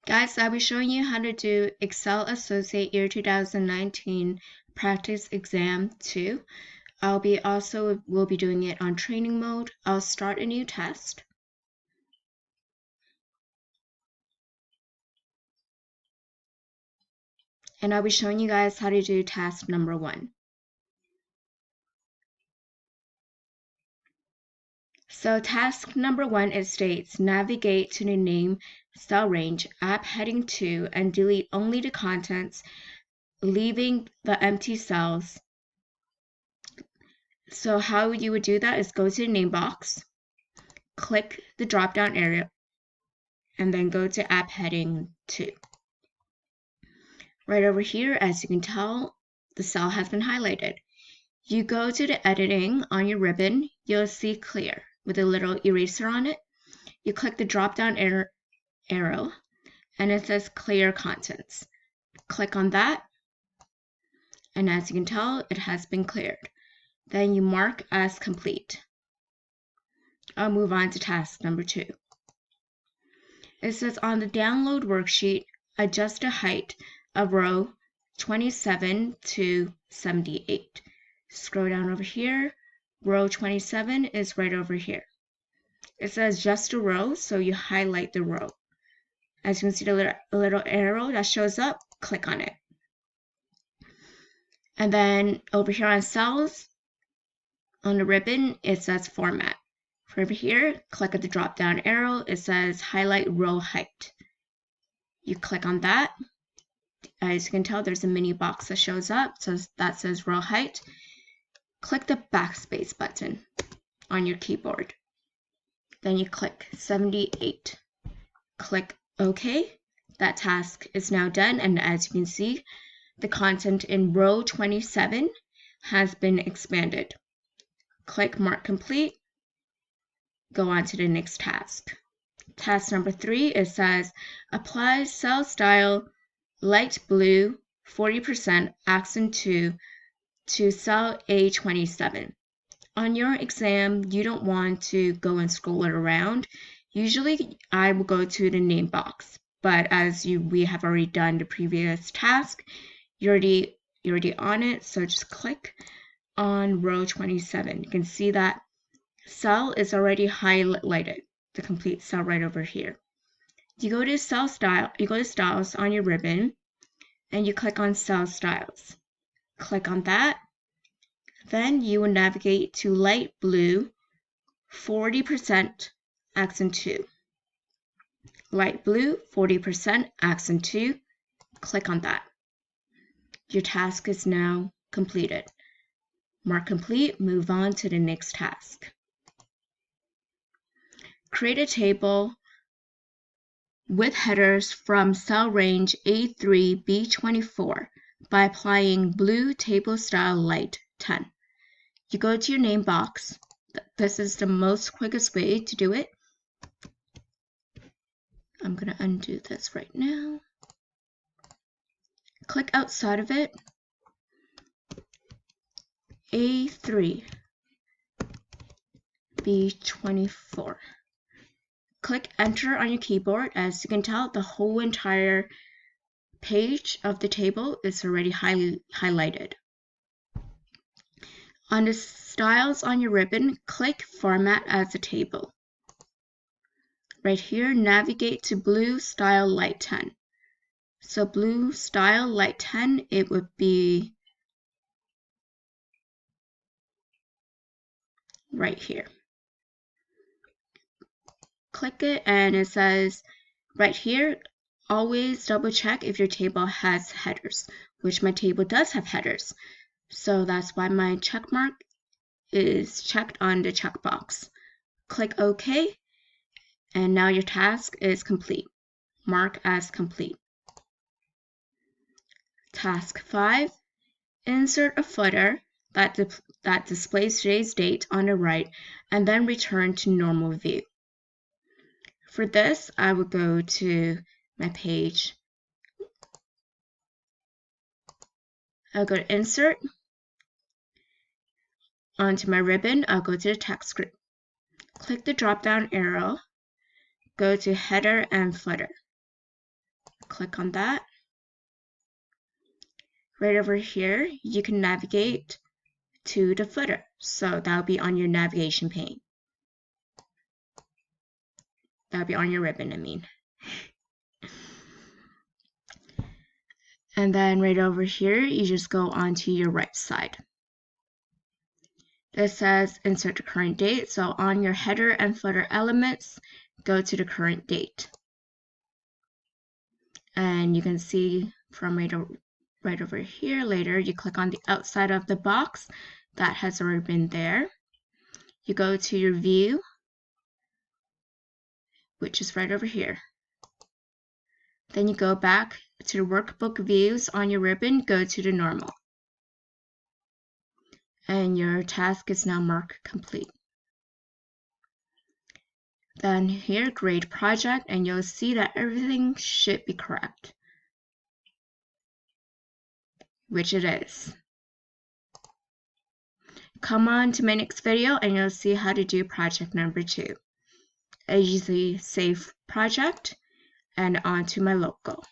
Guys, I'll be showing you how to do Excel Associate Year 2019 Practice Exam 2. We'll be doing it on training mode. I'll start a new test. And I'll be showing you guys how to do task number 1. So task number 1, it states navigate to the name cell range, app heading 2, and delete only the contents, leaving the empty cells. So how you would do that is go to the name box, click the drop down area, and then go to app heading 2. Right over here, as you can tell, the cell has been highlighted. You go to the editing on your ribbon, you'll see clear with a little eraser on it. You click the drop down arrow and it says clear contents. Click on that, and as you can tell, it has been cleared. Then you mark as complete. I'll move on to task number 2. It says on the download worksheet, adjust the height of row 27 to 78. Scroll down over here. Row 27 is right over here. It says just a row, so you highlight the row. As you can see, the little arrow that shows up, click on it. And then over here on cells, on the ribbon, it says format. Over here, click at the drop down arrow, it says highlight row height. You click on that. As you can tell, there's a mini box that shows up, so that says row height. Click the backspace button on your keyboard. Then you click 78. Click OK. That task is now done, and as you can see, the content in row 27 has been expanded. Click Mark Complete. Go on to the next task. Task number 3, it says apply cell style light blue 40% accent 2 to cell A27. On your exam, you don't want to go and scroll it around. Usually, I will go to the name box, but as we have already done the previous task, you're already on it, so just click on row 27. You can see that cell is already highlighted, the complete cell right over here. You go to cell style, you go to styles on your ribbon, and you click on cell styles. Click on that. Then you will navigate to light blue 40% accent 2. Light blue 40% accent 2. Click on that. Your task is now completed. Mark complete, move on to the next task. Create a table with headers from cell range A3, B24 by applying blue table style light 10. You go to your name box. This is the most quickest way to do it. I'm going to undo this right now. Click outside of it. A3, B24. Click enter on your keyboard. As you can tell, the whole entire page of the table is already highlighted. On the styles on your ribbon, click format as a table. Right here, navigate to blue style light 10. So blue style light 10, it would be right here. Click it and it says right here, always double check if your table has headers, which my table does have headers. So that's why my check mark is checked on the checkbox. Click OK, and now your task is complete. Mark as complete. Task 5, insert a footer that displays today's date on the right and then return to normal view. For this, I would go to my page. I'll go to Insert. Onto my ribbon, I'll go to the text group. Click the drop-down arrow. Go to Header and Footer. click on that. Right over here, you can navigate to the footer. So that'll be on your navigation pane. That'll be on your ribbon, I mean. And then right over here, you just go onto your right side. This says insert the current date. So on your header and footer elements, go to the current date. And you can see from right over here later, you click on the outside of the box. That has already been there. You go to your view, which is right over here. Then you go back to the workbook views on your ribbon, go to the normal. And your task is now marked complete. Then here, grade project, and you'll see that everything should be correct, which it is. Come on to my next video and you'll see how to do project number 2. A easy, safe project, and on to my logo.